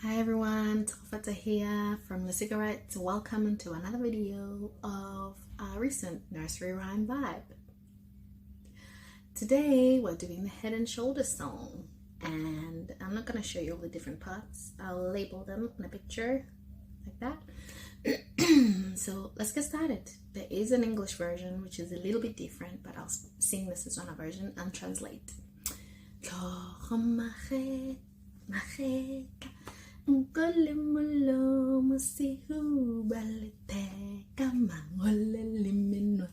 Hi everyone, Ithute here from the Cigarettes. Welcome to another video of our recent nursery rhyme vibe. Today we're doing the head and shoulders song, and I'm not going to show you all the different parts. I'll label them in a picture like that. So let's get started. There is an English version which is a little bit different, but I'll sing the Setswana version and translate. Ngolimolo musihu baleteka mangole liminwa.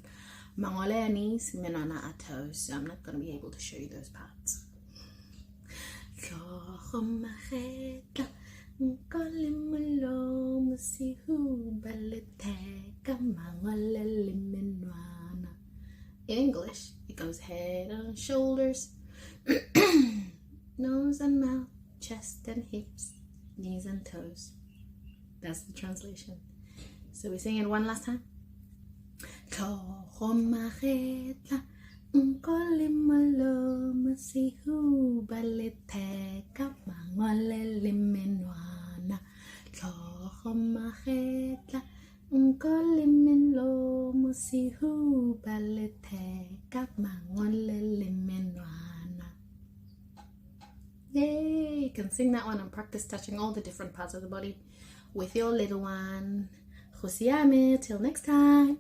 Mangole means menona are toes, so I'm not going to be able to show you those parts. Ngolimolo musihu baleteka mangole liminwa. In English, it goes head and shoulders, nose and mouth, chest and hips, knees and toes. That's the translation. So we sing it one last time. Yay! You can sing that one and practice touching all the different parts of the body with your little one. Till next time.